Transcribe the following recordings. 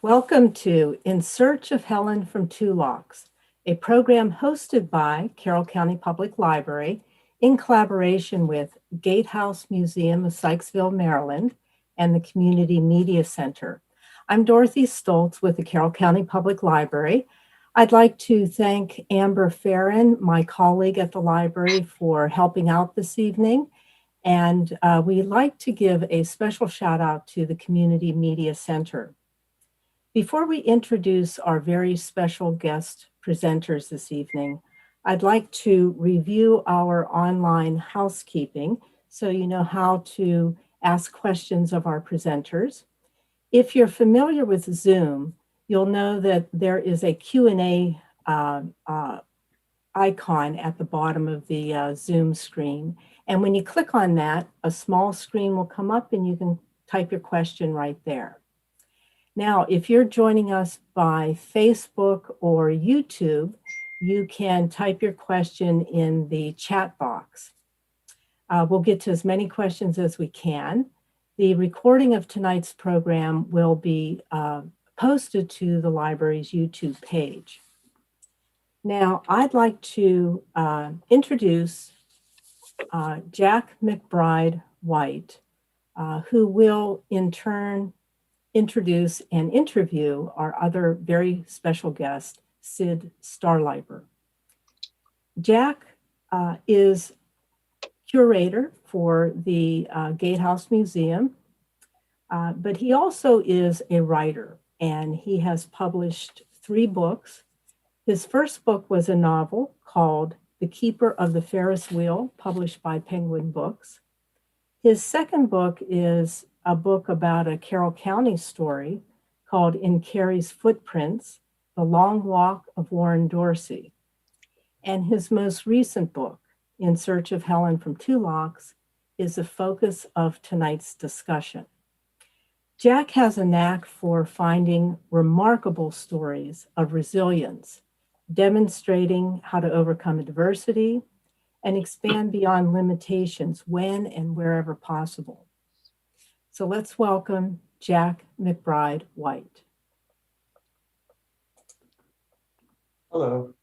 Welcome to In Search of Helen from Two Locks, a program hosted by Carroll County Public Library in collaboration with Gatehouse Museum of Sykesville, Maryland, and the Community Media Center. I'm Dorothy Stoltz with the Carroll County Public Library. I'd like to thank Amber Farron, my colleague at the library, for helping out this evening. And we'd like to give a special shout out to the Community Media Center. Before we introduce our very special guest presenters this evening, I'd like to review our online housekeeping so you know how to ask questions of our presenters. If you're familiar with Zoom, you'll know that there is a Q&A icon at the bottom of the Zoom screen. And when you click on that, a small screen will come up and you can type your question right there. Now, if you're joining us by Facebook or YouTube, you can type your question in the chat box. We'll get to as many questions as we can. The recording of tonight's program will be posted to the library's YouTube page. Now, I'd like to introduce Jack McBride White, who will in turn introduce and interview our other very special guest, Sid Starliper. Jack is curator for the Gatehouse Museum, but he also is a writer, and he has published 3 books. His first book was a novel called The Keeper of the Ferris Wheel, published by Penguin Books. His second book is a book about a Carroll County story called In Carrie's Footprints, The Long Walk of Warren Dorsey. And his most recent book, In Search of Helen from Two Locks, is the focus of tonight's discussion. Jack has a knack for finding remarkable stories of resilience, demonstrating how to overcome adversity and expand beyond limitations when and wherever possible. So let's welcome Jack McBride White. Hello.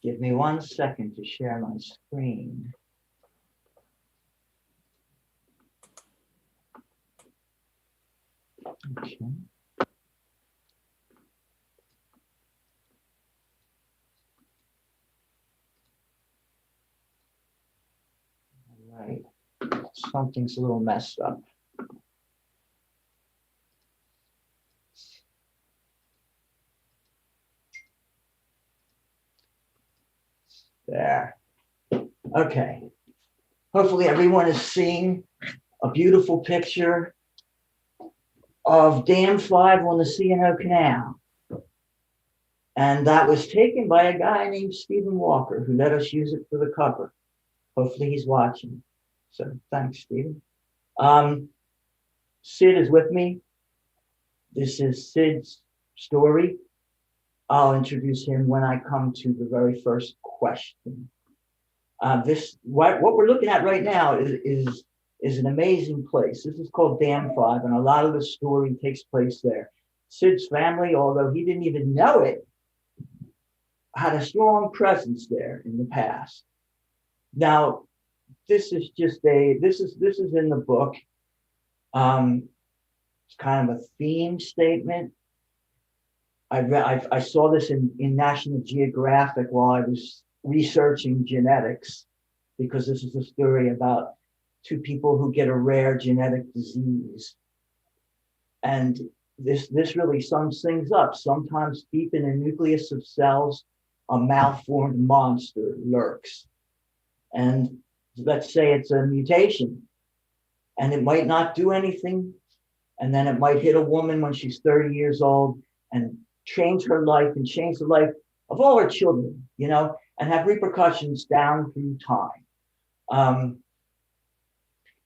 Give me 1 second to share my screen. Okay. All right. Something's a little messed up. There. Okay. Hopefully everyone is seeing a beautiful picture of Dam 5 on the C&O Canal. And that was taken by a guy named Stephen Walker, who let us use it for the cover. Hopefully he's watching. So thanks, Stephen. Sid is with me. This is Sid's story. I'll introduce him when I come to the very first question. What we're looking at right now is an amazing place. This is called Dam 5, and a lot of the story takes place there. Sid's family, although he didn't even know it, had a strong presence there in the past. Now, this is in the book. It's kind of a theme statement. I saw this in National Geographic while I was researching genetics, because this is a story about 2 people who get a rare genetic disease. And this really sums things up. Sometimes deep in the nucleus of cells, a malformed monster lurks. And let's say it's a mutation, and it might not do anything. And then it might hit a woman when she's 30 years old and change her life and change the life of all her children, and have repercussions down through time.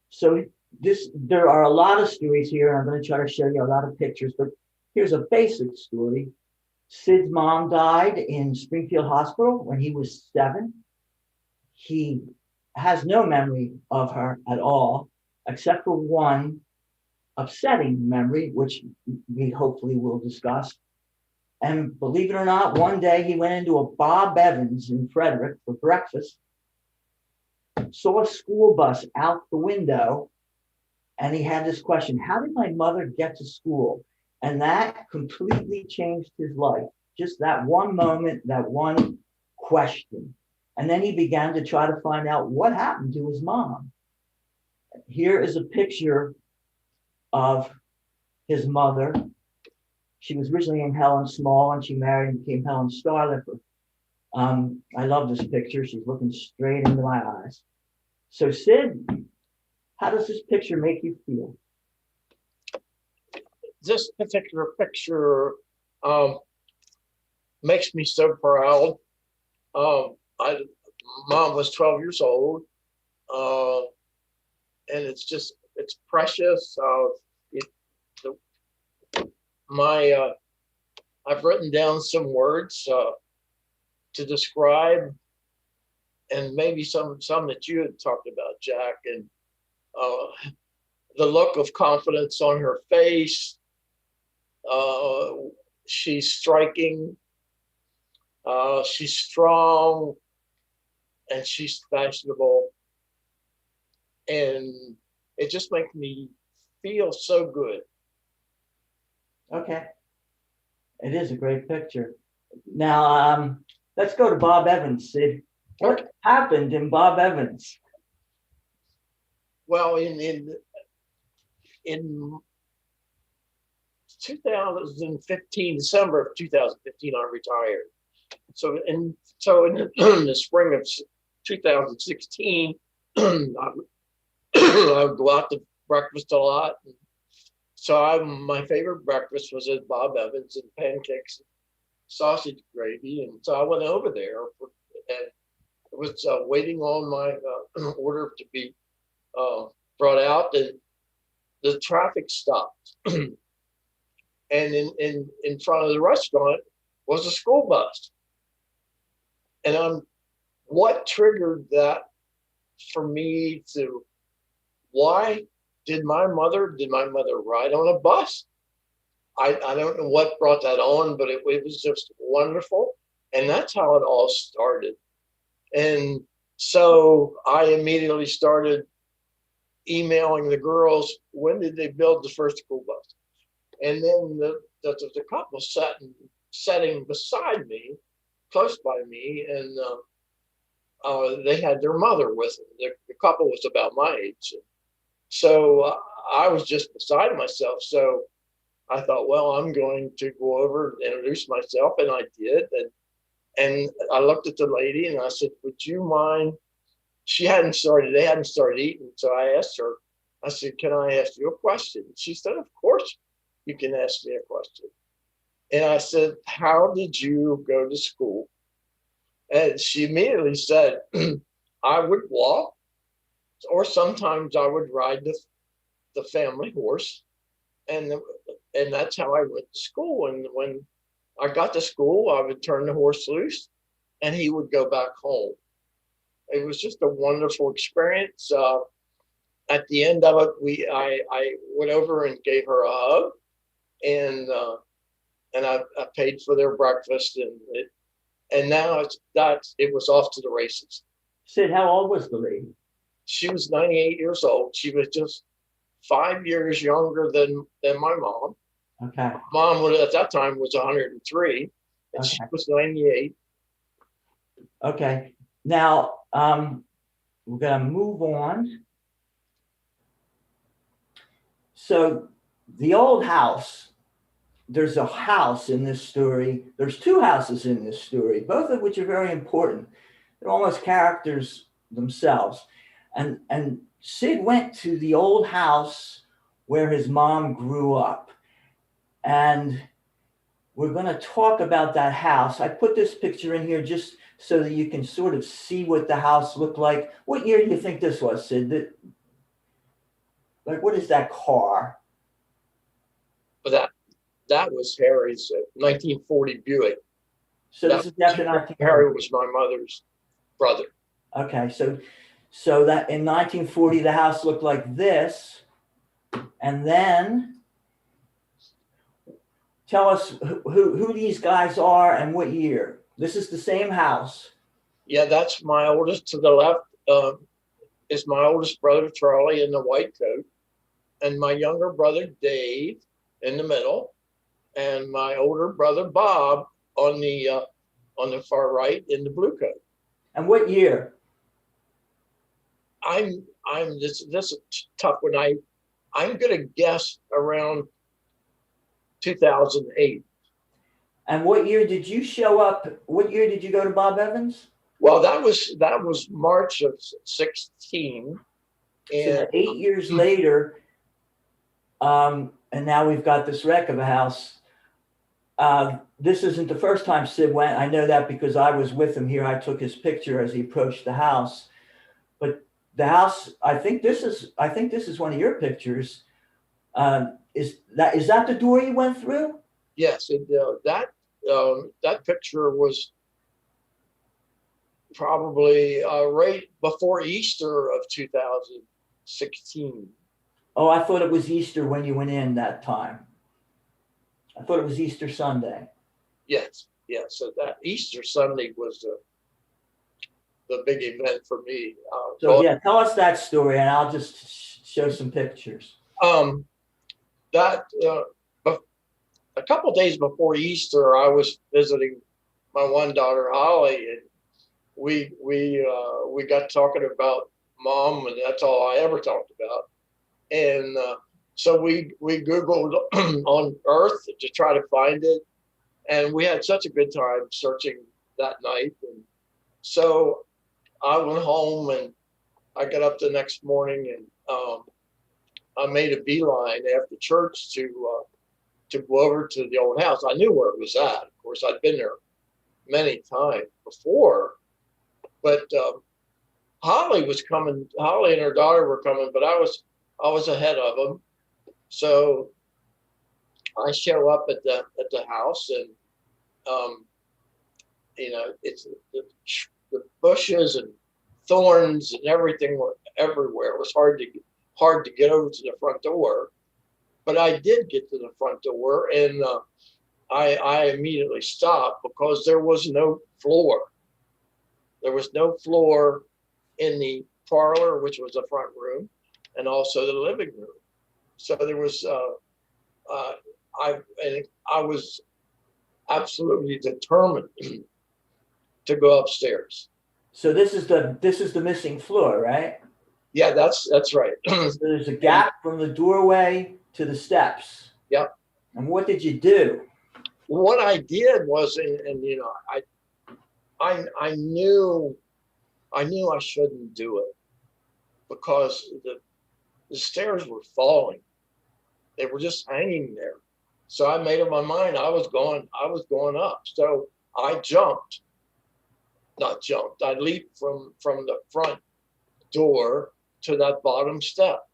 So there are a lot of stories here, and I'm going to try to show you a lot of pictures, but here's a basic story. Sid's mom died in Springfield Hospital when he was 7. He has no memory of her at all, except for one upsetting memory, which we hopefully will discuss. And believe it or not, one day he went into a Bob Evans in Frederick for breakfast, saw a school bus out the window, and he had this question: how did my mother get to school? And that completely changed his life. Just that one moment, that one question. And then he began to try to find out what happened to his mom. Here is a picture of his mother. She was originally named Helen Small, and she married and became Helen Starliper. I love this picture. She's looking straight into my eyes. So Sid, how does this picture make you feel? This particular picture makes me so proud. Mom was 12 years old, and it's precious. I've written down some words to describe, and maybe some that you had talked about, Jack, and the look of confidence on her face. She's striking, she's strong, and she's fashionable. And it just makes me feel so good. Okay. It is a great picture. Now, let's go to Bob Evans, Sid. What happened in Bob Evans? Well, in 2015, December of 2015, I retired. So in the spring of 2016, I would go out to breakfast a lot. So my favorite breakfast was at Bob Evans, and pancakes and sausage gravy. And so I went over there and was waiting on my order to be brought out, and the traffic stopped. And in front of the restaurant was a school bus. And what triggered that for me to, why did my mother ride on a bus? I don't know what brought that on, but it was just wonderful. And that's how it all started. And so I immediately started emailing the girls, when did they build the first school bus? And then the couple sitting beside me, close by me, and they had their mother with them. The couple was about my age. So I was just beside myself. So I thought, well, I'm going to go over and introduce myself, and I did. And I looked at the lady and I said, would you mind? They hadn't started eating. So I asked her, I said, can I ask you a question? She said, of course you can ask me a question. And I said, how did you go to school? And she immediately said, I would walk, or sometimes I would ride the family horse. And that's how I went to school. And when I got to school, I would turn the horse loose and he would go back home. It was just a wonderful experience. At the end of it, I went over and gave her a hug, and I paid for their breakfast, and now it was off to the races. Sid, how old was the lady? She was 98 years old. She was just 5 years younger than my mom. Okay. Mom at that time was 103, and she was 98. Okay. Now, we're going to move on. So the old house, there's a house in this story. There's two houses in this story, both of which are very important. They're almost characters themselves. And Sid went to the old house where his mom grew up. And we're going to talk about that house. I put this picture in here just so that you can sort of see what the house looked like. What year do you think this was, Sid? What is that car? But that was Harry's 1940 Buick. So this is after 1940. Harry was my mother's brother. Okay, so that in 1940 the house looked like this, And then tell us who these guys are and what year. This is the same house. Yeah, that's my oldest. To the left is my oldest brother, Charlie, in the white coat, and my younger brother, Dave, in the middle, and my older brother, Bob, on the far right in the blue coat. And what year? This is tough when I'm gonna guess around 2008. And what year did you show up? What year did you go to Bob Evans? Well, that was March of 16. And so 8 years later, and now we've got this wreck of a house. This isn't the first time Sid went. I know that because I was with him here. I took his picture as he approached the house. But the house, I think this is one of your pictures. Is that the door you went through? Yes, that picture was probably right before Easter of 2016. Oh, I thought it was Easter when you went in that time. I thought it was Easter Sunday. Yes. So that Easter Sunday was the big event for me. So yeah, tell us that story, and I'll just show some pictures. That a couple days before Easter, I was visiting my one daughter Holly, and we got talking about Mom, and that's all I ever talked about. And so we Googled on Earth to try to find it, and we had such a good time searching that night. And so I went home, and I got up the next morning, and I made a beeline after church to go over to the old house. I knew where it was at. Of course, I'd been there many times before, but Holly was coming. Holly and her daughter were coming, but I was ahead of them. So I show up at the house, and it's the bushes and thorns and everything were everywhere. It was hard to get over to the front door, but I did get to the front door, and I immediately stopped because there was no floor. There was no floor in the parlor, which was the front room, and also the living room. So there was I was absolutely determined to go upstairs. So this is the missing floor, right? Yeah, that's right. So there's a gap from the doorway to the steps. Yep. And what did you do? What I did was, and I knew I shouldn't do it because the stairs were falling. They were just hanging there. So I made up my mind I was going up. So I I leaped from the front door to that bottom step.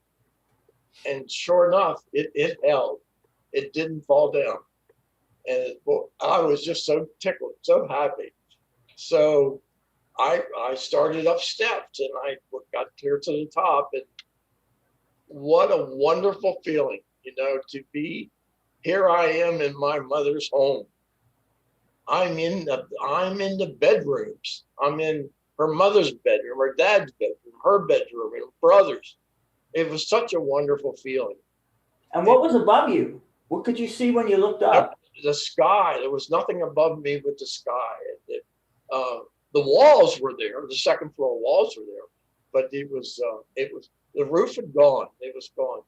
And sure enough, it held. It didn't fall down. And I was just so tickled, so happy. So I started up steps, and I got clear to the top. And what a wonderful feeling, to be here. I am in my mother's home. I'm in the bedrooms. I'm in her mother's bedroom, her dad's bedroom, her bedroom, and her brother's. It was such a wonderful feeling. And what was above you? What could you see when you looked up? The sky. There was nothing above me but the sky. The walls were there. The second floor walls were there, but it was the roof had gone. It was gone.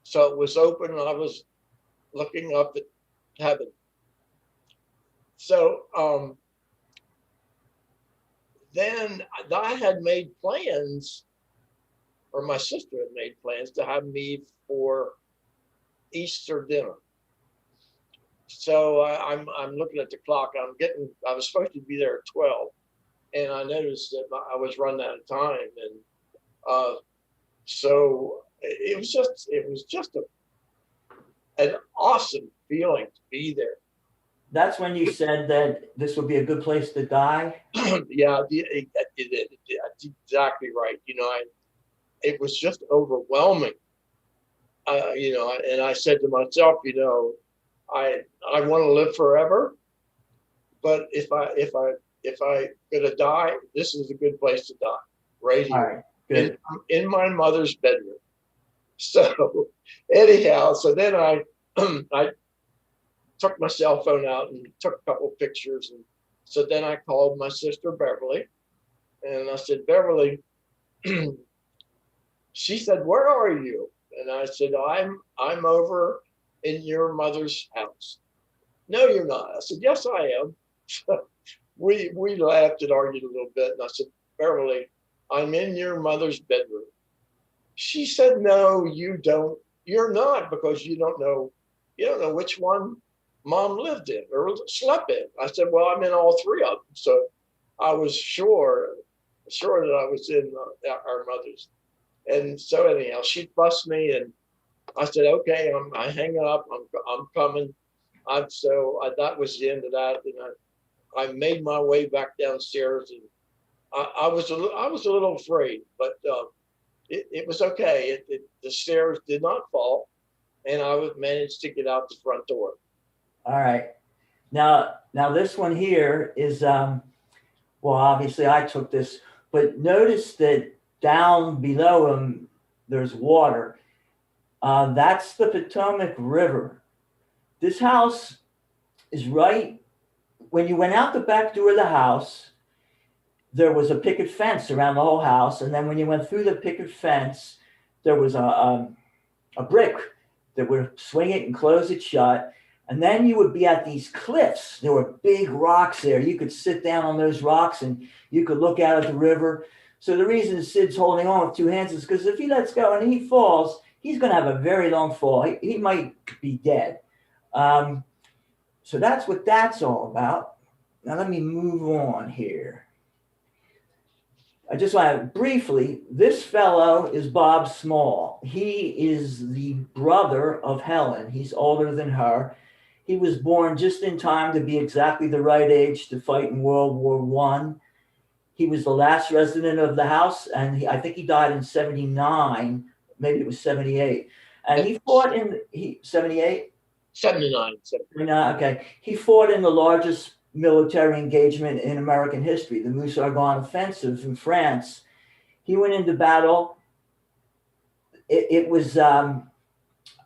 So it was open, and I was looking up at heaven. So then I had made plans, or my sister had made plans to have me for Easter dinner. So I'm looking at the clock. I was supposed to be there at 12, and I noticed that I was running out of time, and so it was just an awesome feeling to be there. That's when you said that this would be a good place to die? Yeah, that's exactly right. It was just overwhelming. and I said to myself, I want to live forever, but if I gonna die, this is a good place to die, right All here right, good. in my mother's bedroom. So anyhow, so then I I took my cell phone out and took a couple of pictures, and so then I called my sister Beverly, and I said, Beverly, she said, where are you? And I said, I'm over in your mother's house. No, you're not. I said, yes, I am. we laughed and argued a little bit, and I said, Beverly, I'm in your mother's bedroom. She said, no, you don't. You're not, because you don't know which one mom lived in or slept in. I said, well, I'm in all three of them. So I was sure that I was in our mother's. And so anyhow, she fussed me, and I said, okay, I hang up. I'm coming. That was the end of that. And I made my way back downstairs, and I was a little afraid, but it was okay. The stairs did not fall, and I would manage to get out the front door. All right. Now this one here is, well, obviously I took this, but notice that down below him, there's water. That's the Potomac River. This house is right, when you went out the back door of the house, there was a picket fence around the whole house. And then when you went through the picket fence, there was a brick that would swing it and close it shut. And then you would be at these cliffs. There were big rocks there. You could sit down on those rocks and you could look out at the river. So the reason Sid's holding on with two hands is because if he lets go and he falls, he's going to have a very long fall. He might be dead. So that's what that's all about. Now let me move on here. I just want to briefly, this fellow is Bob Small. He is the brother of Helen. He's older than her. He was born just in time to be exactly the right age to fight in World War I. He was the last resident of the house, and I think he died in 79, maybe it was 78. And he fought in 78? 79. Okay. He fought in the largest military engagement in American history, the Meuse-Argonne Offensive in France. He went into battle. It was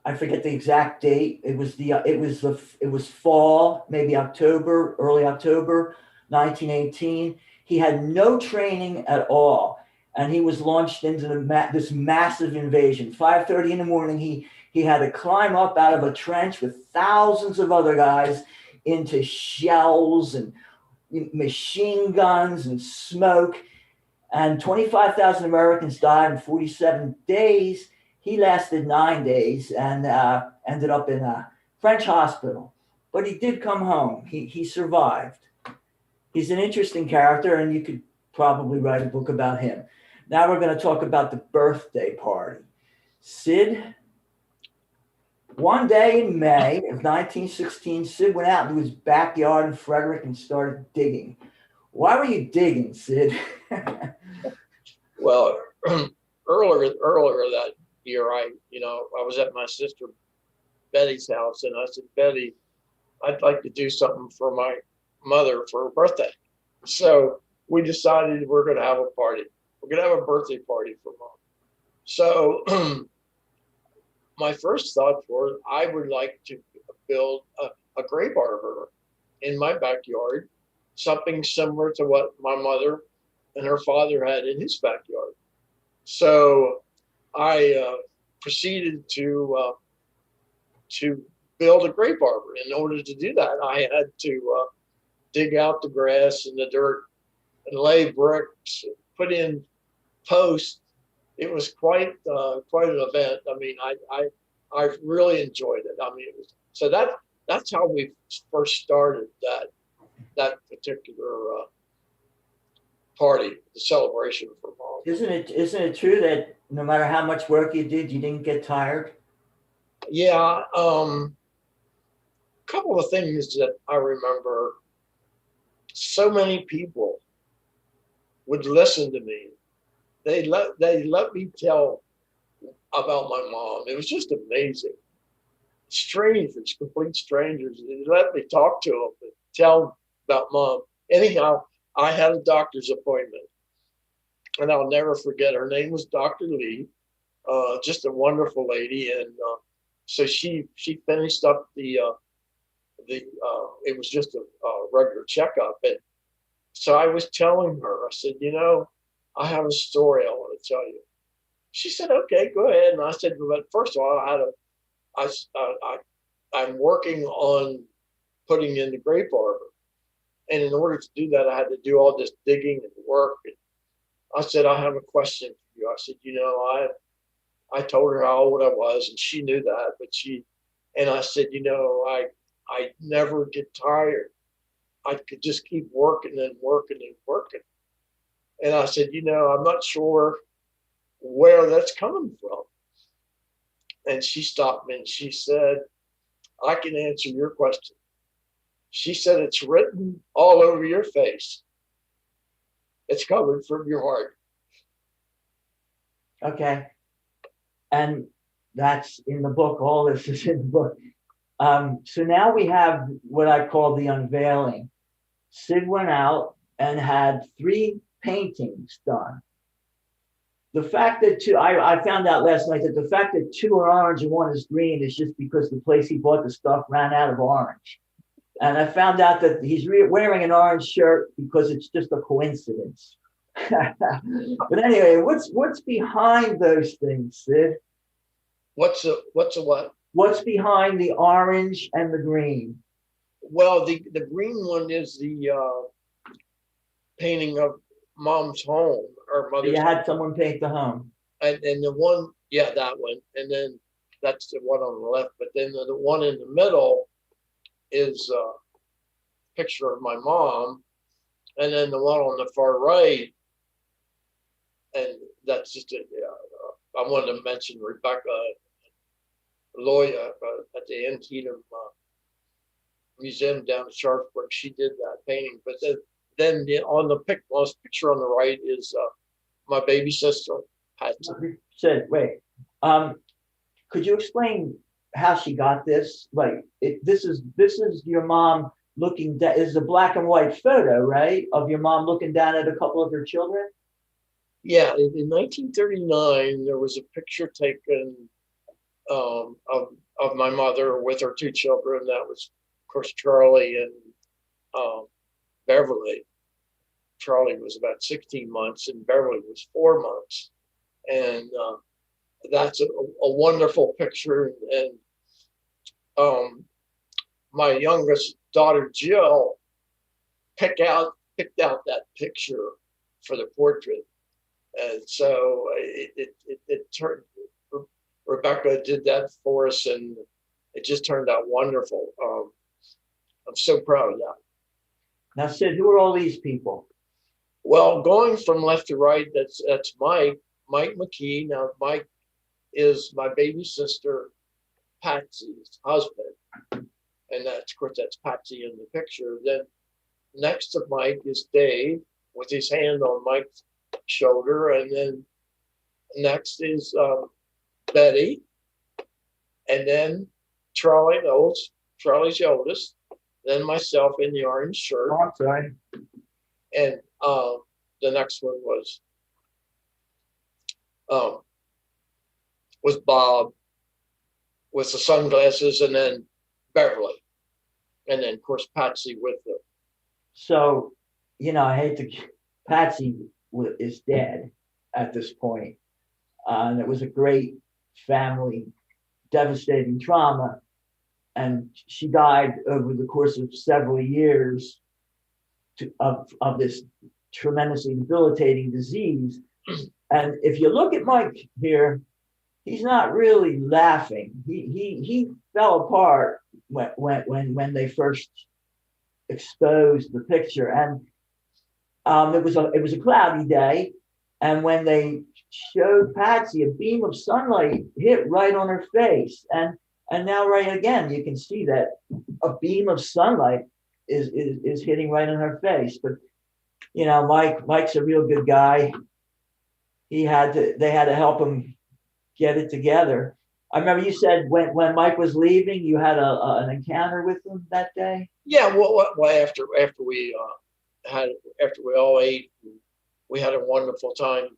I forget the exact date. It was fall, maybe October, early October, 1918. He had no training at all, and he was launched into this massive invasion. 5:30 in the morning, he had to climb up out of a trench with thousands of other guys into shells and machine guns and smoke. And 25,000 Americans died in 47 days. He lasted 9 days and ended up in a French hospital. But he did come home. He survived. He's an interesting character, and you could probably write a book about him. Now we're going to talk about the birthday party. Sid, one day in May of 1916, Sid went out into his backyard in Frederick and started digging. Why were you digging, Sid? Well, earlier that year, I was at my sister Betty's house, and I said, Betty, I'd like to do something for my mother for her birthday. So we decided we're going to have a party. We're going to have a birthday party for mom. So my first thought was I would like to build a grape arbor in my backyard, something similar to what my mother and her father had in his backyard. So I proceeded to build a grape arbor. In order to do that, I had to dig out the grass and the dirt and lay bricks, put in posts. It was quite an event. I mean, I really enjoyed it. I mean, that's how we first started that particular party, the celebration for mom. Isn't it true that no matter how much work you did, you didn't get tired? Yeah. Couple of things that I remember. So many people would listen to me. They let me tell about my mom. It was just amazing. Strangers, complete strangers. They let me talk to them and tell them about mom. Anyhow, I had a doctor's appointment, and I'll never forget. Her name was Dr. Lee, just a wonderful lady, and so she finished up the it was just a regular checkup, and so I was telling her, I said, I have a story I want to tell you. She said, okay, go ahead. And I said, but first of all, I'm working on putting in the grape arbor. And in order to do that, I had to do all this digging and work. And I said, I have a question for you. I said, I told her how old I was, and she knew that, and I said, I never get tired. I could just keep working and working and working. And I said, I'm not sure where that's coming from. And she stopped me and she said, I can answer your question. She said, it's written all over your face. It's coming from your heart. Okay. And that's in the book. All this is in the book. So now we have what I call the unveiling. Sid went out and had 3 paintings done. The fact that I found out last night that the fact that 2 are orange and 1 is green is just because the place he bought the stuff ran out of orange. And I found out that he's wearing an orange shirt because it's just a coincidence. But anyway, what's behind those things, Sid? What's a what? What's behind the orange and the green? Well, the green one is the painting of mom's home or mother's. You had someone paint the home. And the one, yeah, that one. And then that's the one on the left. But then the one in the middle is a picture of my mom. And then the one on the far right, and that's just I wanted to mention Rebecca Loya at the Antietam Museum down in Sharpsburg. She did that painting. But then on the picture on the right is my baby sister, Patsy. Sid, wait. Could you explain how she got this? Like, this is your mom looking down. Is a black and white photo, right, of your mom looking down at a couple of her children? Yeah, in 1939, there was a picture taken of my mother with her 2 children. That was, of course, Charlie and Beverly. Charlie was about 16 months and Beverly was 4 months. And that's a wonderful picture. And my youngest daughter, Jill, picked out that picture for the portrait. And so it turned, Rebecca did that for us, and it just turned out wonderful. I'm so proud of that. Now, Sid, who are all these people? Well, going from left to right, that's Mike McKee. Now, Mike is my baby sister, Patsy's husband. And that's, of course, that's Patsy in the picture. Then next to Mike is Dave with his hand on Mike's shoulder. And then next is Betty. And then Charlie's the oldest. Then myself in the orange shirt. Oh, I'm sorry. And the next one was Bob with the sunglasses, and then Beverly, and then of course Patsy with the. So, I hate to. Patsy is dead at this point, and it was a great family, devastating trauma, and she died over the course of several years of this tremendously debilitating disease. And if you look at Mike here, he's not really laughing. He fell apart when they first exposed the picture, and it was a cloudy day, and when they showed Patsy, a beam of sunlight hit right on her face, and now right again you can see that a beam of sunlight is hitting right on her face. But Mike's a real good guy. They had to help him get it together. I remember you said when Mike was leaving, you had an encounter with him that day. Yeah, well after we after we all ate, we had a wonderful time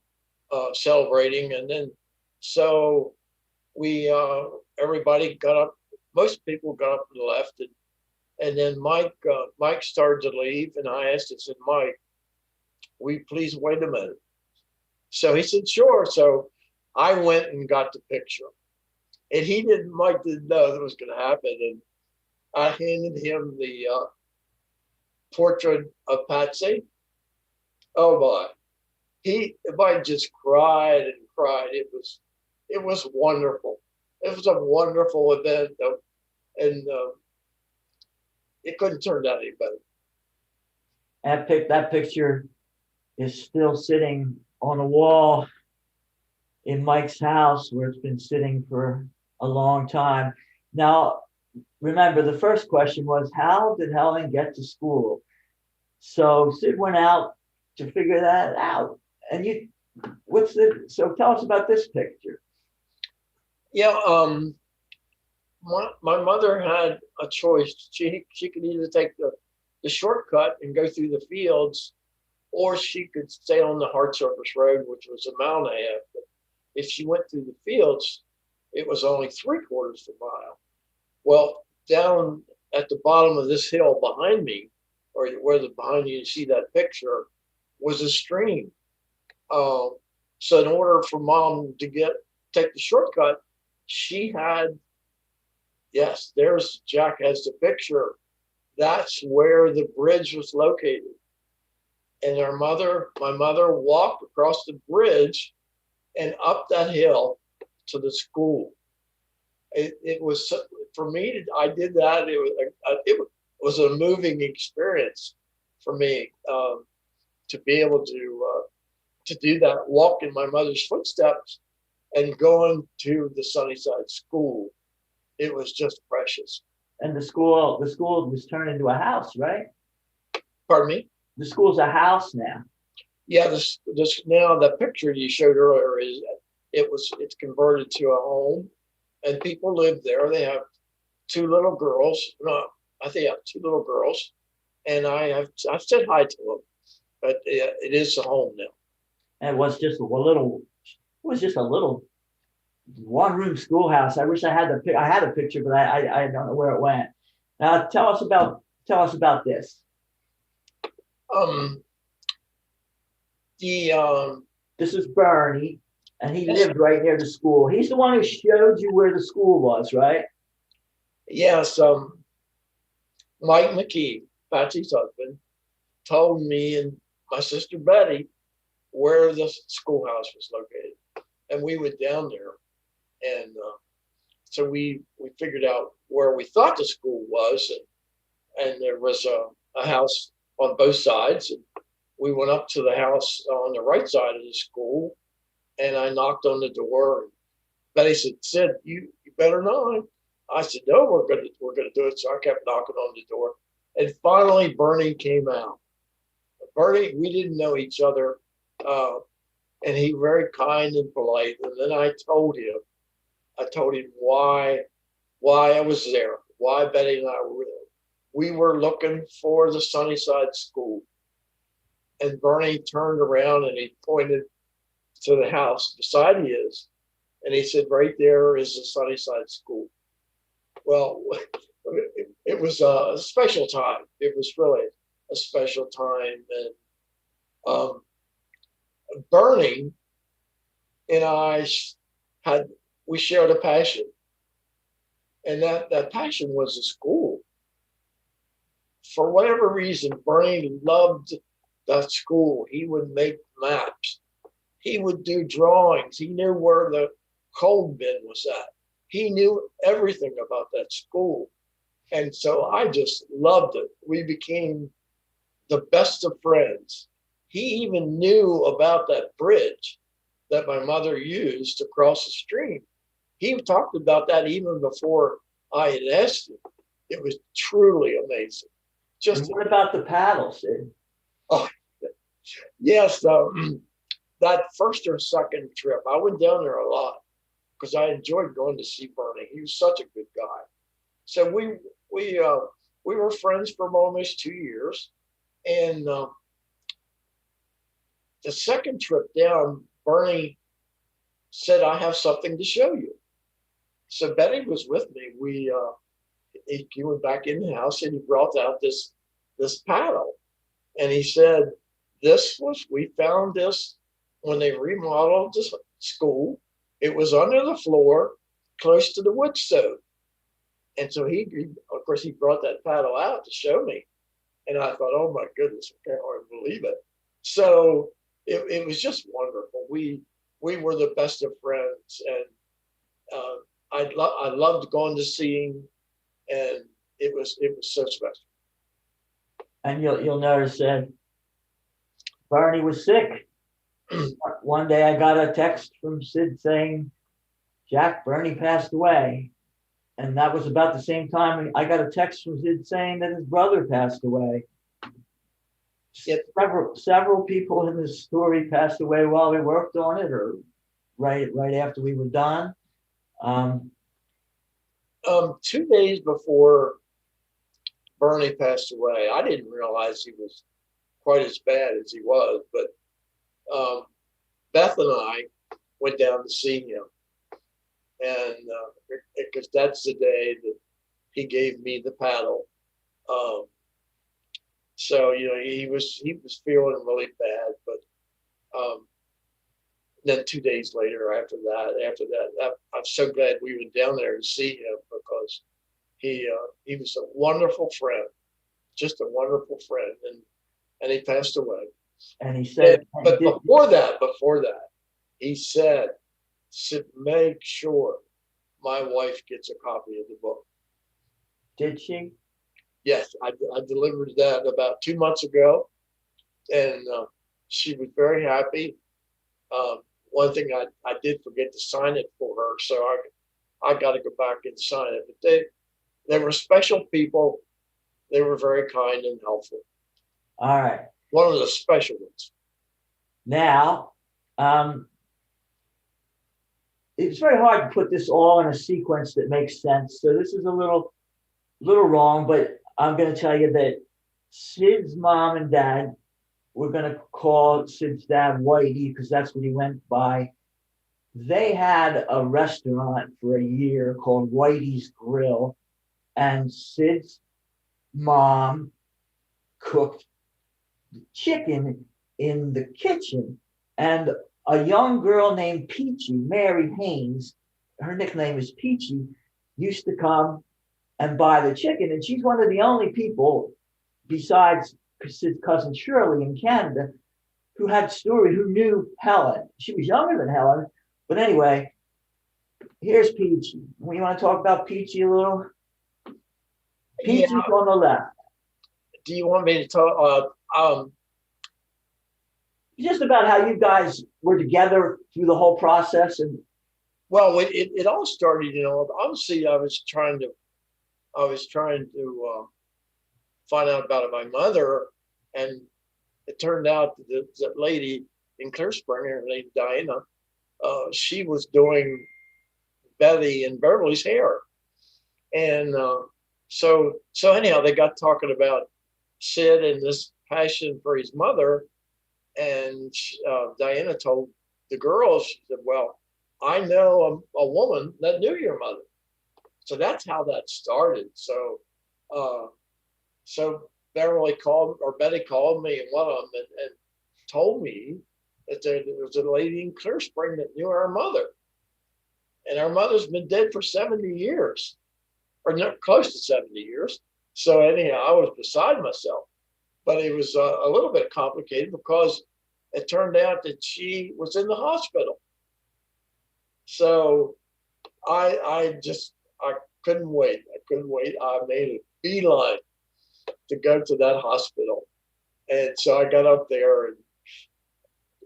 celebrating, and then so we everybody got up. Most people got up and left, and then Mike started to leave, and I asked, I said, Mike, will you please wait a minute? So he said, sure. So I went and got the picture, and Mike didn't know that was going to happen, and I handed him the portrait of Patsy. Oh my, Mike just cried and cried. It was wonderful. It was a wonderful event, and it couldn't turn out any better. That picture is still sitting on a wall in Mike's house, where it's been sitting for a long time. Now, remember, the first question was, how did Helen get to school? So Sid went out to figure that out. And so tell us about this picture. Yeah, my mother had a choice. She could either take the shortcut and go through the fields, or she could stay on the hard surface road, which was a mile and a half. But if she went through the fields, it was only 3/4 of a mile. Well, down at the bottom of this hill behind me, or behind you see that picture, was a stream. So in order for Mom to take the shortcut, she had, yes, there's Jack has the picture. That's where the bridge was located. And my mother walked across the bridge and up that hill to the school. It was, for me, I did that. It was a moving experience for me to be able to do that, walk in my mother's footsteps and going to the Sunnyside School. It was just precious. And the school was turned into a house, right? Pardon me? The school's a house now. Yeah, this now the picture you showed earlier it's converted to a home, and people live there. They have 2 little girls. No, I think I have 2 little girls, and I've said hi to them, but it is a home now. And it was just a little 1-room schoolhouse. I wish I had a picture, but I don't know where it went. Now tell us about this. This is Bernie, and he lived right near the school. He's the one who showed you where the school was, right? Yes. Mike McKee, Patsy's husband, told me and my sister Betty where the schoolhouse was located, and we went down there, and so we figured out where we thought the school was, and there was a house on both sides, and we went up to the house on the right side of the school, and I knocked on the door, and Betty said, "Sid, you better not." I said, "No, we're gonna do it." So I kept knocking on the door, and finally Bernie came out. Bernie, we didn't know each other, and he very kind and polite. And then I told him why I was there, why Betty and I were there. We were looking for the Sunnyside School. And Bernie turned around and he pointed to the house beside his, and he said, "Right there is the Sunnyside School." Well, it was a special time. It was really a special time, and Bernie and I we shared a passion, and that passion was the school. For whatever reason, Bernie loved that school. He would make maps. He would do drawings. He knew where the coal bin was at. He knew everything about that school. And so I just loved it. We became the best of friends. He even knew about that bridge that my mother used to cross the stream. He talked about that even before I had asked him. It was truly amazing. And what about the paddle, Sid? Oh, yes. That first or second trip, I went down there a lot because I enjoyed going to see Bernie. He was such a good guy. So we were friends for almost 2 years, and the second trip down, Bernie said, "I have something to show you." So Betty was with me. He went back in the house and he brought out this paddle, and he said, we found this when they remodeled the school. It was under the floor, close to the wood stove. And so of course, he brought that paddle out to show me. And I thought, oh my goodness, I can't hardly believe it. So it was just wonderful. We were the best of friends, and I loved going to see him, and it was so special. And you'll notice that Barney was sick. One day I got a text from Sid saying, "Jack, Bernie passed away." And that was about the same time I got a text from Sid saying that his brother passed away. Yep. Several people in this story passed away while we worked on it, or right after we were done. 2 days before Bernie passed away, I didn't realize he was quite as bad as he was, but Beth and I went down to see him, and because that's the day that he gave me the paddle. So he was feeling really bad, but then 2 days later, after that, I'm so glad we went down there to see him, because he was a wonderful friend, just a wonderful friend, and he passed away. And he said, but before that, he said, make sure my wife gets a copy of the book. Did she? Yes, I delivered that about 2 months ago, and she was very happy. One thing I did forget to sign it for her, so I got to go back and sign it. But they were special people. They were very kind and helpful. All right. One of the special ones. Now, it's very hard to put this all in a sequence that makes sense. So this is a little wrong, but I'm going to tell you that Sid's mom and dad, we're going to call Sid's dad Whitey because that's what he went by. They had a restaurant for a year called Whitey's Grill, and Sid's mom cooked chicken in the kitchen, and a young girl named Peachy, Mary Haynes, her nickname is Peachy, used to come and buy the chicken, and she's one of the only people besides Sid's cousin Shirley in Canada who knew Helen. She was younger than Helen, but anyway, here's Peachy. You want to talk about Peachy a little? Peachy's on the left. Do you want me to talk? Just about how you guys were together through the whole process. And well, it all started, obviously I was trying to find out about my mother, and it turned out that lady in Clear Spring, her name Diana, she was doing Betty and Beverly's hair, and so anyhow, they got talking about Sid and this passion for his mother. And Diana told the girls, she said, "Well, I know a woman that knew your mother." So that's how that started. So Betty called me and one of them and told me that there was a lady in Clear Spring that knew our mother. And our mother's been dead for 70 years, or not close to 70 years. So anyhow, I was beside myself. But it was a little bit complicated because it turned out that she was in the hospital. So I couldn't wait. I made a beeline to go to that hospital. And so I got up there, and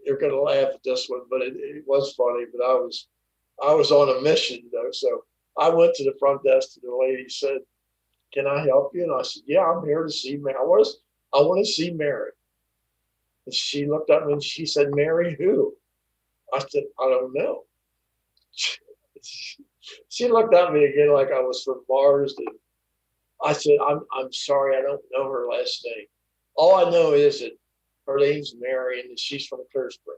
you're going to laugh at this one, but it was funny. But I was on a mission, though. So I went to the front desk, and the lady said, "Can I help you?" And I said, "Yeah, I'm here to see Mary. I want to see Mary." And she looked at me and she said, "Mary who?" I said, "I don't know." She looked at me again like I was from Mars, and I said, I'm sorry, I don't know her last name. All I know is that her name's Mary and she's from Clear Spring.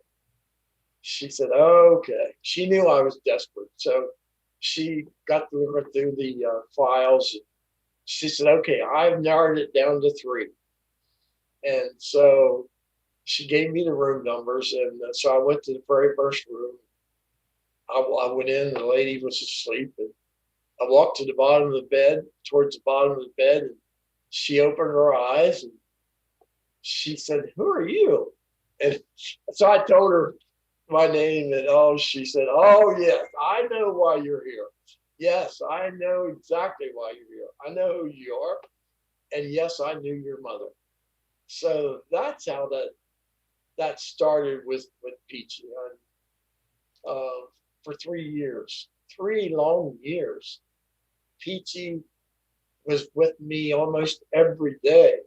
She said, okay. She knew I was desperate. So she got to look through the files. She said, okay, I've narrowed it down to 3. And so she gave me the room numbers. And so I went to the very first room. I went in, and the lady was asleep. And I walked to the bottom of the bed, towards the bottom of the bed. And she opened her eyes and she said, who are you? And so I told her my name, and she said, oh, yes, I know why you're here. Yes, I know exactly why you're here. I know who you are. And yes, I knew your mother. So that's how that started with Peachy. For 3 years, 3 long years, Peachy was with me almost every day.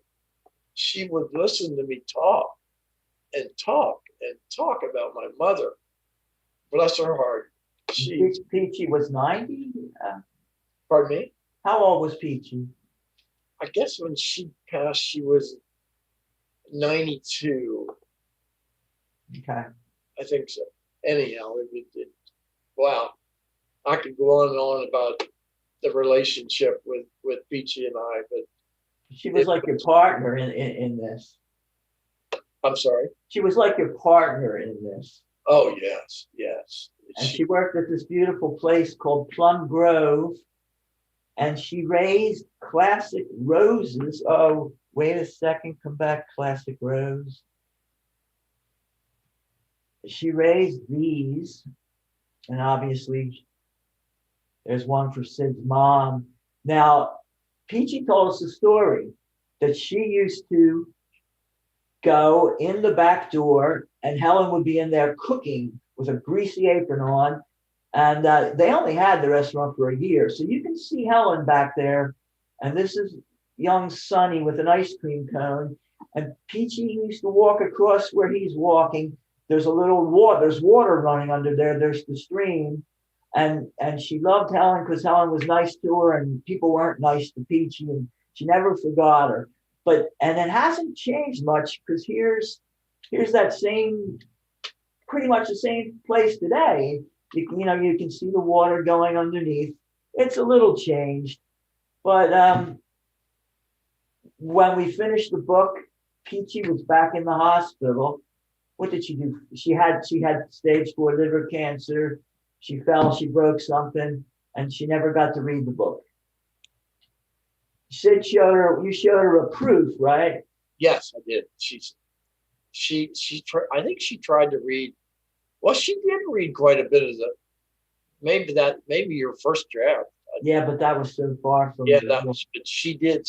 She would listen to me talk and talk and talk about my mother. Bless her heart. Peachy was 90? Pardon me? How old was Peachy? I guess when she passed, she was 92. Okay. I think so. Anyhow, wow. I could go on and on about the relationship with Peachy and I, but she was like your partner in this. I'm sorry? She was like your partner in this. Oh, yes, yes. And she worked at this beautiful place called Plum Grove, and she raised classic roses. Oh, wait a second, come back, classic rose. She raised these, and obviously there's one for Sid's mom. Now, Peachy told us a story that she used to go in the back door, and Helen would be in there cooking with a greasy apron on. And they only had the restaurant for a year. So you can see Helen back there. And this is young Sonny with an ice cream cone. And Peachy used to walk across where he's walking. There's a little water. There's water running under there. There's the stream. And she loved Helen because Helen was nice to her and people weren't nice to Peachy. And she never forgot her. And it hasn't changed much because here's that same, pretty much the same place today. You can see the water going underneath. It's a little changed, but when we finished the book, Peachy was back in the hospital. What did she do? She had stage 4 liver cancer. She fell, she broke something, and she never got to read the book. You showed her a proof, right? Yes, I did. I think she tried to read. Well, she did read quite a bit of maybe your first draft. Yeah, but that was so far from. Yeah, but she did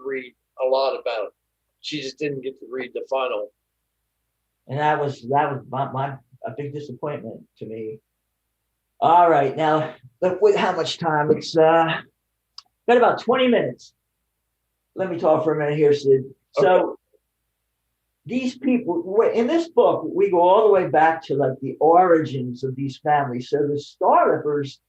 read a lot about it. She just didn't get to read the final. And that was a big disappointment to me. All right, now look with how much time it's got about 20 minutes. Let me talk for a minute here, Sid. Okay. So these people in this book, we go all the way back to like the origins of these families. So the Starlipers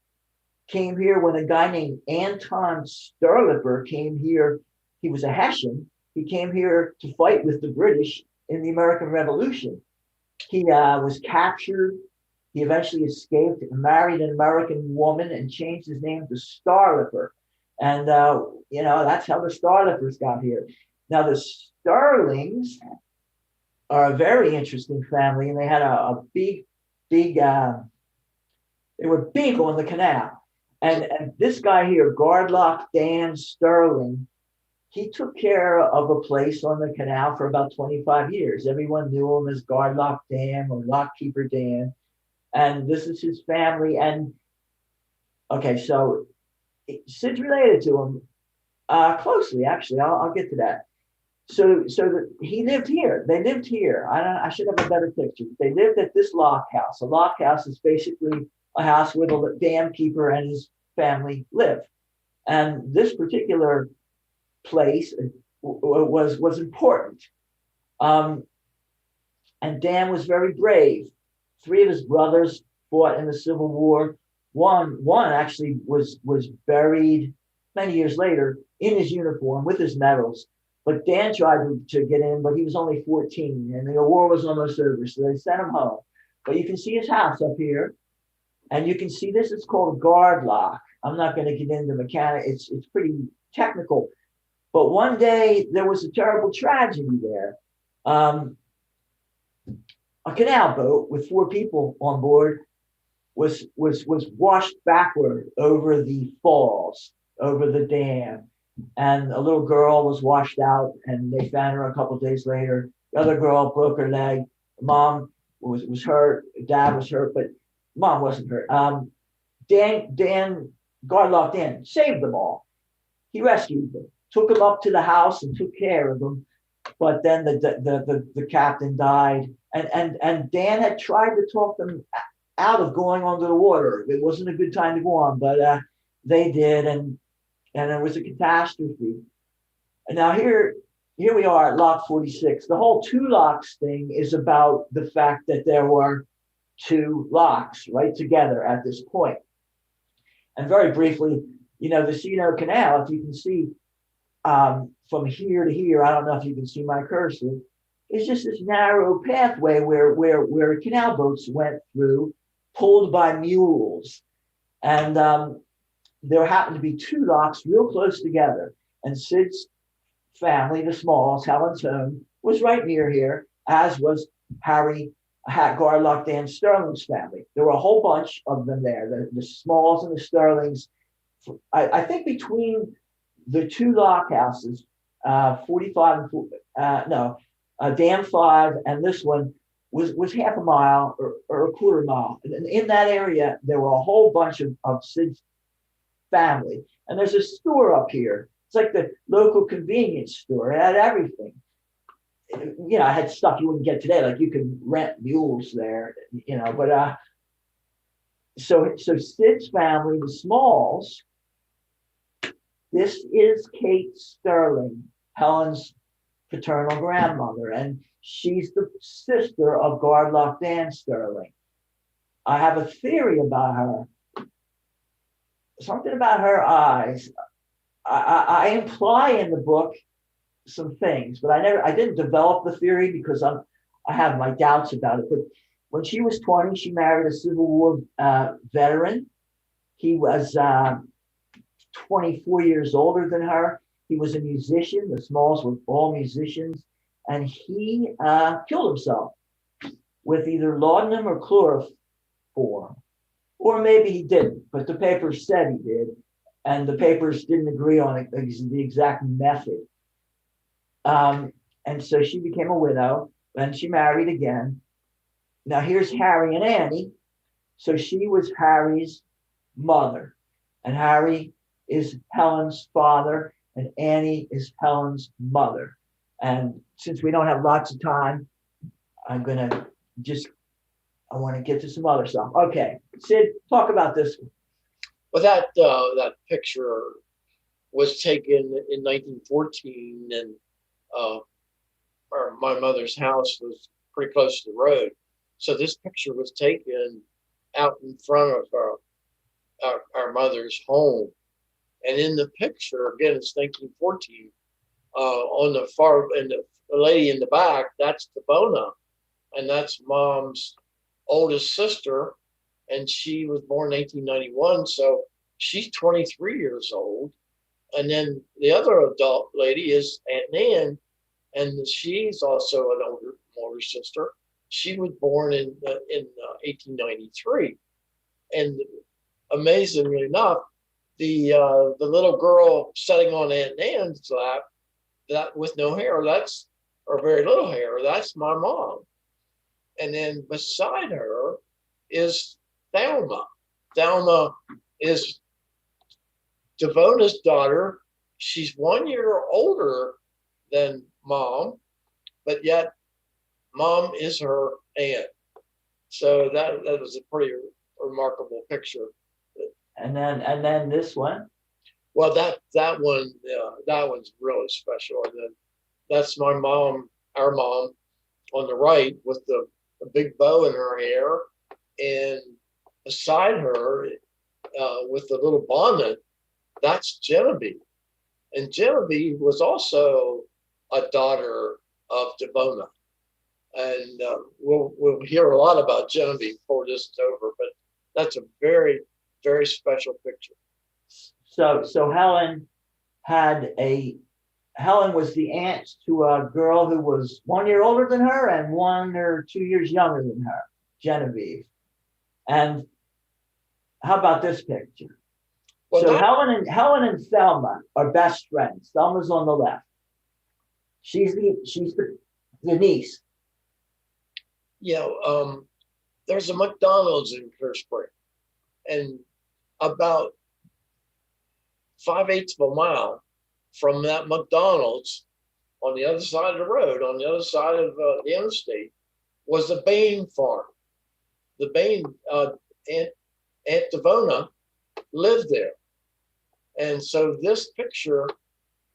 came here when a guy named Anton Starliper came here. He was a Hessian. He came here to fight with the British in the American Revolution. He was captured. He eventually escaped, married an American woman, and changed his name to Starliper. And, that's how the Starlipers got here. Now, the Starlings are a very interesting family, and they had a big, they were big on the canal. And this guy here, Gardlock Dan Sterling, he took care of a place on the canal for about 25 years. Everyone knew him as Gardlock Dan or Lockkeeper Dan. And this is his family. And okay, so Sid's related to him closely, actually. I'll get to that. So he lived here. They lived here. I should have a better picture. They lived at this lock house. A lock house is basically a house where the dam keeper and his family live. And this particular place was important. And Dan was very brave. 3 of his brothers fought in the Civil War. One actually was buried many years later in his uniform with his medals. But Dan tried to get in, but he was only 14, and the war was almost over, so they sent him home. But you can see his house up here, and you can see this is called a guard lock. I'm not going to get into mechanic; it's pretty technical. But one day there was a terrible tragedy there. A canal boat with 4 people on board was washed backward over the falls, over the dam, and a little girl was washed out, and they found her a couple of days later. The other girl broke her leg. Mom was hurt. Dad was hurt, but Mom wasn't hurt. Dan Garlock Dan saved them all. He rescued them, took them up to the house, and took care of them. But then the captain died, and Dan had tried to talk them out of going under the water. It wasn't a good time to go on, but they did, and it was a catastrophe. And now here we are at Lock 46. The whole 2 locks thing is about the fact that there were 2 locks right together at this point. And very briefly, the Sino Canal, if you can see from here to here, I don't know if you can see my cursor, is just this narrow pathway where canal boats went through, pulled by mules. And there happened to be 2 locks real close together. And Sid's family, the Smalls, Helen's home, was right near here, as was Harry Garlock Dan Sterling's family. There were a whole bunch of them there, the Smalls and the Sterlings. I think between the 2 lock houses, 45 and Dam 5 and this one was half a mile or a quarter mile. And in that area, there were a whole bunch of Sid's family. And there's a store up here. It's like the local convenience store. It had everything. I had stuff you wouldn't get today. Like you could rent mules there, but so Sid's family, the Smalls, this is Kate Sterling, Helen's paternal grandmother, and she's the sister of Garlock Dan Sterling. I have a theory about her. Something about her eyes. I imply in the book some things, but I didn't develop the theory because I have my doubts about it. But when she was 20, she married a Civil War veteran. He was 24 years older than her. He was a musician. The Smalls were all musicians, and he killed himself with either laudanum or chloroform, or maybe he didn't. But the papers said he did, and the papers didn't agree on it, the exact method. And so she became a widow, and she married again. Now here's Harry and Annie. So she was Harry's mother, and Harry is Helen's father, and Annie is Helen's mother. And since we don't have lots of time, I want to get to some other stuff. Okay, Sid, talk about this one. Well, that picture was taken in 1914, and my mother's house was pretty close to the road. So this picture was taken out in front of our mother's home. And in the picture, again, it's 1914, on the far, and the lady in the back, that's Devona, and that's Mom's oldest sister, and she was born in 1891, so she's 23 years old. And then the other adult lady is Aunt Nan, and she's also an older sister. She was born in 1893, and amazingly enough, the little girl sitting on Aunt Nan's lap, that with no hair, or very little hair, that's my mom. And then beside her is Thelma. Thelma is Devona's daughter. She's 1 year older than Mom, but yet Mom is her aunt. So that was a pretty remarkable picture. And then this one. Well, that one's really special. And then that's my mom, our mom, on the right with a big bow in her hair, and beside her with the little bonnet, that's Genevieve. And Genevieve was also a daughter of Devona. And we'll hear a lot about Genevieve before this is over, but that's a very, very special picture. So Helen was the aunt to a girl who was 1 year older than her and 1 or 2 years younger than her, Genevieve. And how about this picture? Well, So Helen and Thelma are best friends. Thelma's on the left. She's the niece. There's a McDonald's in Clear Spring, and about 5/8 of a mile from that McDonald's, on the other side of the road, on the other side of the interstate, was the Bain farm. The Bain Aunt Devona lived there, and so this picture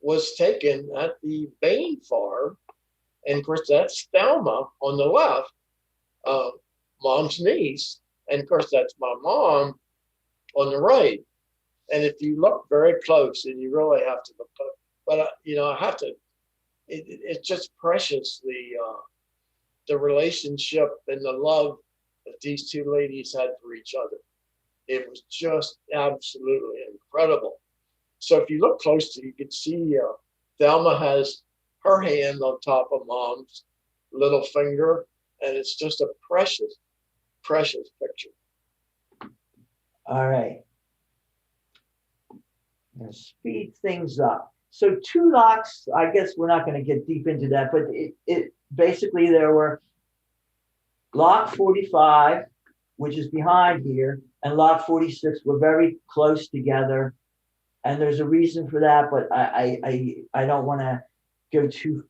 was taken at the Bain farm, and of course that's Thelma on the left, Mom's niece, and of course that's my mom on the right. And if you look very close, and you really have to look close, but I have to. It's just precious, the relationship and the love that these two ladies had for each other. It was just absolutely incredible. So if you look closely, you can see Thelma has her hand on top of Mom's little finger, and it's just a precious, precious picture. All right. Now speed things up. So 2 locks, I guess we're not going to get deep into that, but it basically there were lock 45, which is behind here, and lock 46 were very close together. And there's a reason for that, but I don't want to go too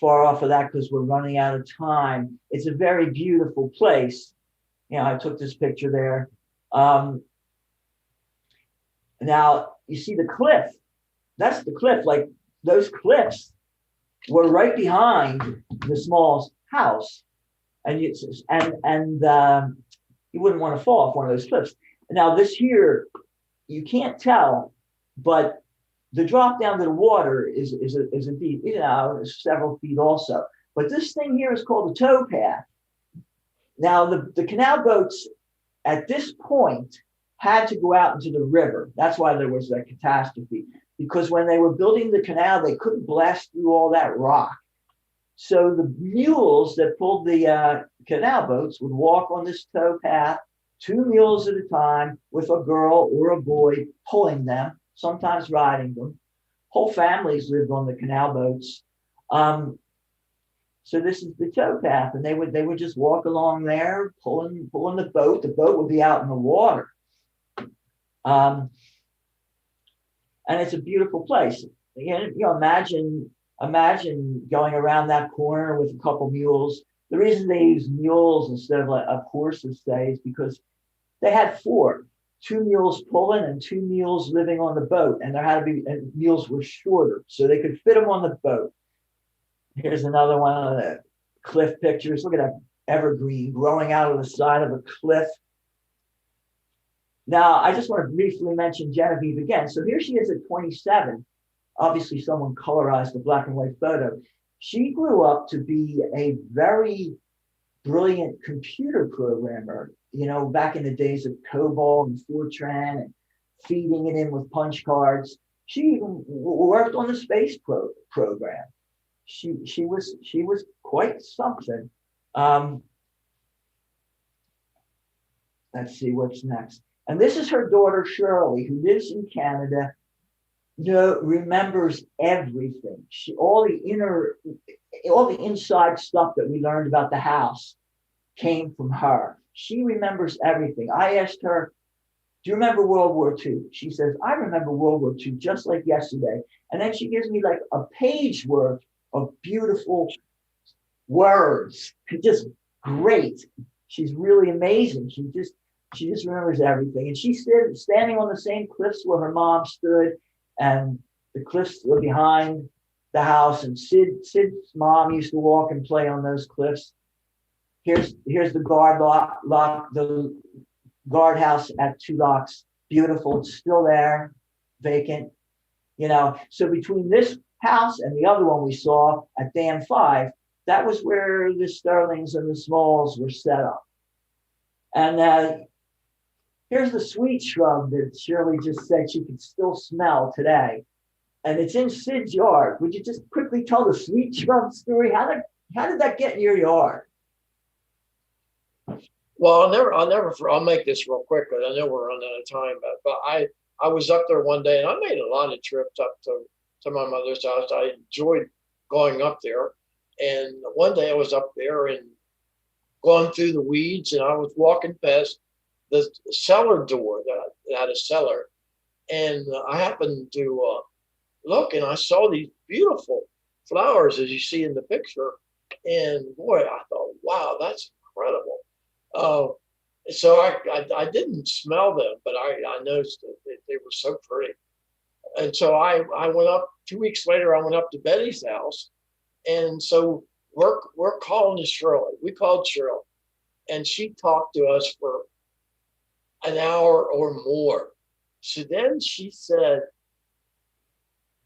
far off of that because we're running out of time. It's a very beautiful place. I took this picture there. Now you see the cliff. That's the cliff. Like those cliffs were right behind the small house, and you wouldn't want to fall off one of those cliffs. Now this here, you can't tell, but the drop down to the water is a deep, several feet also. But this thing here is called a towpath. Now the canal boats at this point had to go out into the river. That's why there was that catastrophe, because when they were building the canal, they couldn't blast through all that rock. So the mules that pulled the canal boats would walk on this towpath, 2 mules at a time, with a girl or a boy pulling them, sometimes riding them. Whole families lived on the canal boats. So this is the towpath, and they would just walk along there, pulling the boat. The boat would be out in the water. And it's a beautiful place. Again, imagine going around that corner with a couple mules. The reason they use mules instead of horses, say, is because they had 4, 2 mules pulling and 2 mules living on the boat, and and mules were shorter, so they could fit them on the boat. Here's another one of the cliff pictures. Look at that evergreen growing out of the side of a cliff. Now, I just want to briefly mention Genevieve again. So here she is at 27. Obviously, someone colorized the black and white photo. She grew up to be a very brilliant computer programmer, back in the days of COBOL and Fortran and feeding it in with punch cards. She even worked on the space program. She was quite something. Let's see what's next. And this is her daughter, Shirley, who lives in Canada, remembers everything. All the inside stuff that we learned about the house came from her. She remembers everything. I asked her, do you remember World War II? She says, I remember World War II just like yesterday. And then she gives me like a page worth of beautiful words. Just great. She's really amazing. She just remembers everything. And she's standing on the same cliffs where her mom stood, and the cliffs were behind the house. And Sid's mom used to walk and play on those cliffs. Here's the guardhouse at 2 locks beautiful. It's still there, vacant. You know, so between this house and the other one we saw at Dam 5, that was where the Sterlings and the Smalls were set up. And here's the sweet shrub that Shirley just said she could still smell today. And it's in Sid's yard. Would you just quickly tell the sweet shrub story? How did that get in your yard? Well, I'll make this real quick because I know we're running out of time, but I was up there one day and I made a lot of trips up to my mother's house. I enjoyed going up there. And one day I was up there and going through the weeds, and I was walking past the cellar door that had a cellar. And I happened to look, and I saw these beautiful flowers as you see in the picture. And boy, I thought, wow, that's incredible. So I didn't smell them, but I noticed that they were so pretty. And so I went up 2 weeks later. I went up to Betty's house, and so we're calling to Shirley. We called Shirley, and she talked to us for an hour or more. So then she said,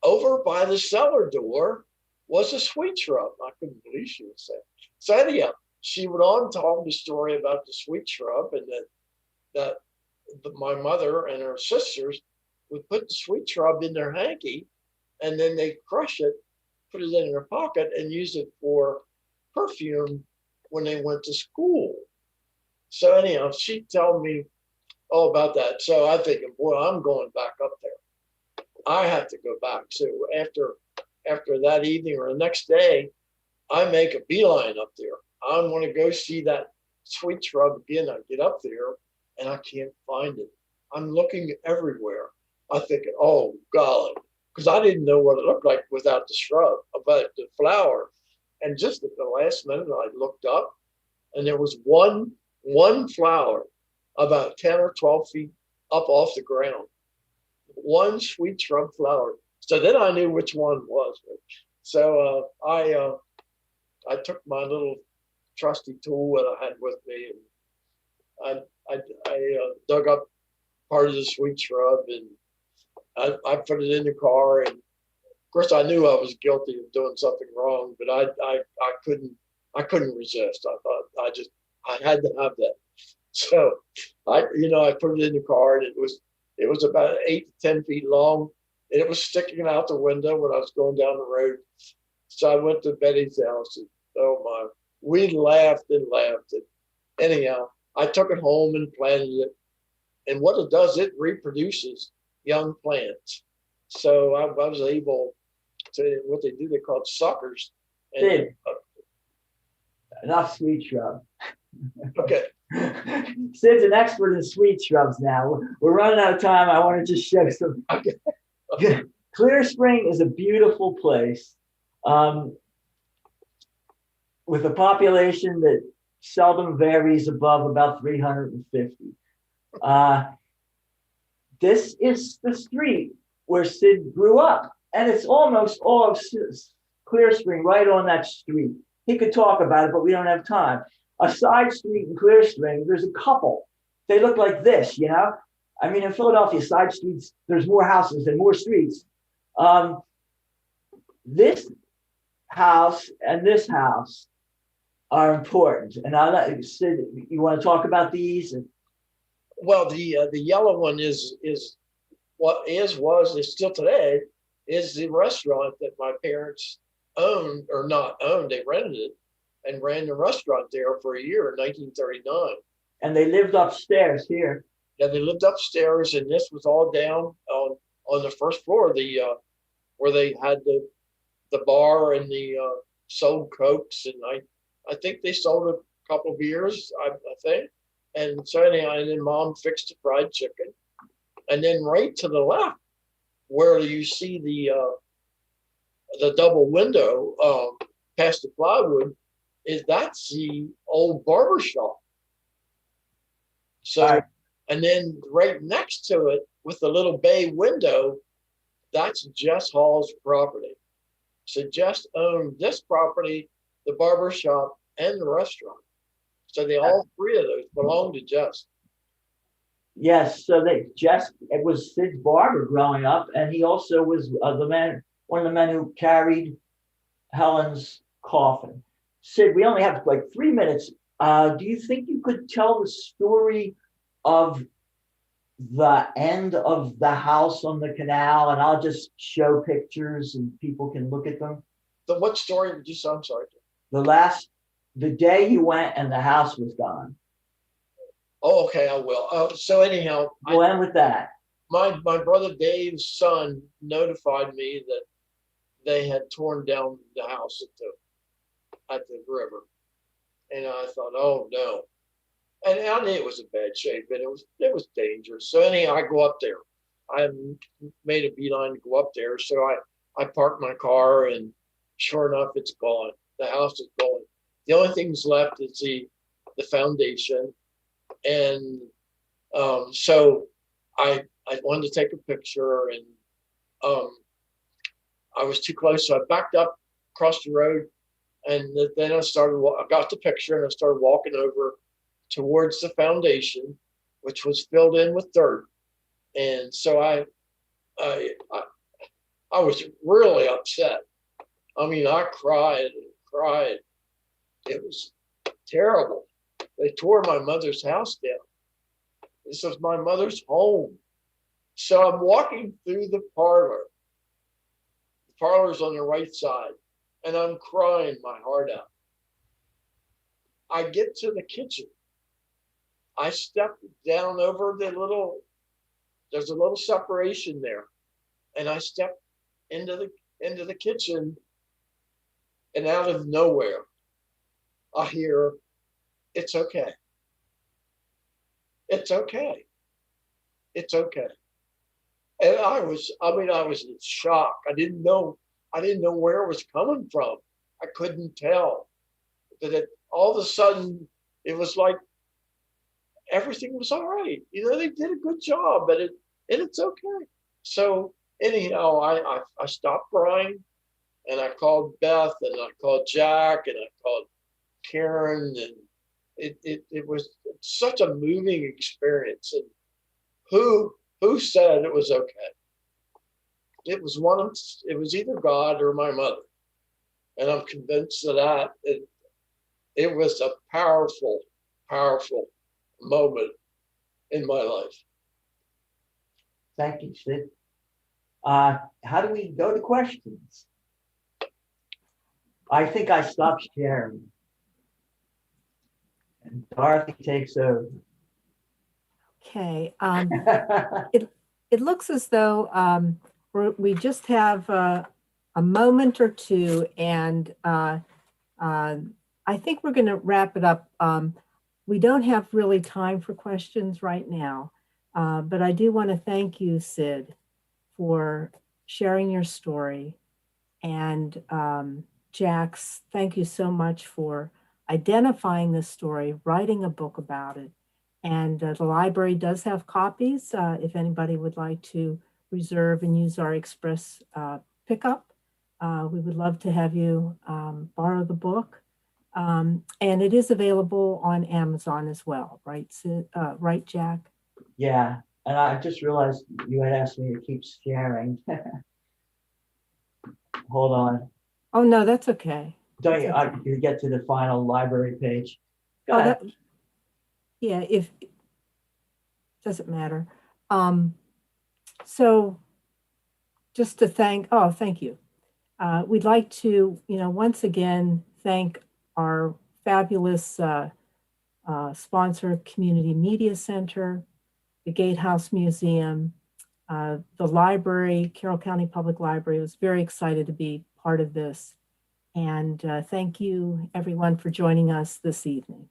over by the cellar door was a sweet shrub. I couldn't believe she was saying. So anyhow, she went on telling the story about the sweet shrub, and that my mother and her sisters would put the sweet shrub in their hanky, and then they crush it, put it in their pocket, and use it for perfume when they went to school. So anyhow, she told me all about that. So I'm thinking, boy, I'm going back up there. I have to go back. So after that evening or the next day, I make a beeline up there. I want to go see that sweet shrub again. I get up there and I can't find it. I'm looking everywhere. I'm thinking, oh, golly, because I didn't know what it looked like without the shrub, about the flower. And just at the last minute, I looked up, and there was one flower about 10 or 12 feet up off the ground. One sweet shrub flower. So then I knew which one was. So I took my little trusty tool that I had with me, and I dug up part of the sweet shrub, and I put it in the car. And of course, I knew I was guilty of doing something wrong, but I couldn't resist. I thought I had to have that. So I put it in the car, and it was about 8 to 10 feet long, and it was sticking out the window when I was going down the road. So I went to Betty's house, and oh my, we laughed and laughed. And anyhow, I took it home and planted it. And what it does, it reproduces young plants. So I was able to, what they do, they call it suckers. And, enough sweet shrub. Okay. Sid's an expert in sweet shrubs now. We're running out of time. I want to just show some. Okay. Clear Spring is a beautiful place with a population that seldom varies above about 350. This is the street where Sid grew up, and it's almost all of Clear Spring right on that street. He could talk about it, but we don't have time. A side street in Clear Spring, there's a couple. They look like this, you know? I mean, in Philadelphia, side streets, there's more houses and more streets. This house and this house are important. And I'll let Sid, you want to talk about these? Well, the yellow one is still today, is the restaurant that my parents owned, or not owned, they rented it and ran the restaurant there for a year in 1939. And they lived upstairs here. Yeah, they lived upstairs, and this was all down on the first floor, where they had the bar and the sold Cokes, and I think they sold a couple beers, I think. And so anyhow, and then Mom fixed the fried chicken. And then right to the left, where you see the double window past the plywood, that's the old barber shop. So, right. And then right next to it, with the little bay window, that's Jess Hall's property. So Jess owned this property, the barber shop, and the restaurant. So all three of those belong to Jess. Yes, so it was Sid's barber growing up, and he also was one of the men who carried Helen's coffin. Sid, we only have like 3 minutes. Do you think you could tell the story of the end of the house on the canal? And I'll just show pictures and people can look at them. What story did you say? I'm sorry. The day you went and the house was gone. Oh, okay, I will. So anyhow, We'll end with that. My brother Dave's son notified me that they had torn down the house at the river, and I thought, oh no, and I knew it was in bad shape, and it was dangerous. So anyhow, I go up there. I made a beeline to go up there, so I parked my car, and sure enough, it's gone. The house is gone. The only things left is the foundation, and so I wanted to take a picture, and I was too close, so I backed up across the road, and then I got the picture, and I started walking over towards the foundation, which was filled in with dirt, and so I was really upset. I mean, I cried and cried. It was terrible. They tore my mother's house down. This was my mother's home. So I'm walking through the parlor. The parlor's on the right side, and I'm crying my heart out. I get to the kitchen. I step down over there's a little separation there, and I step into the kitchen, and out of nowhere, I hear, "It's okay. It's okay. It's okay." And I was in shock. I didn't know where it was coming from. I couldn't tell. All of a sudden, it was like everything was all right. They did a good job, and it's okay. So anyhow, I stopped crying, and I called Beth, and I called Jack, and I called Karen, and it was such a moving experience. And who said it was okay? It was either God or my mother, and I'm convinced of that. It was a powerful, powerful moment in my life. Thank you, Sid. How do we go to questions? I think I stopped sharing. And Dorothy takes over. Okay. It looks as though we just have a moment or two, and I think we're going to wrap it up. We don't have really time for questions right now, but I do want to thank you, Sid, for sharing your story. And Jax, thank you so much for identifying this story, writing a book about it. And the library does have copies if anybody would like to reserve and use our express pickup. We would love to have you borrow the book. And it is available on Amazon as well, right, right, Jack? Yeah, and I just realized you had asked me to keep sharing. Hold on. Oh, no, that's okay. Don't you get to the final library page? Go ahead. Yeah, if doesn't matter. So just to thank you. We'd like to, once again, thank our fabulous sponsor, Community Media Center, the Gatehouse Museum, the library, Carroll County Public Library. Was very excited to be part of this. And thank you, everyone, for joining us this evening.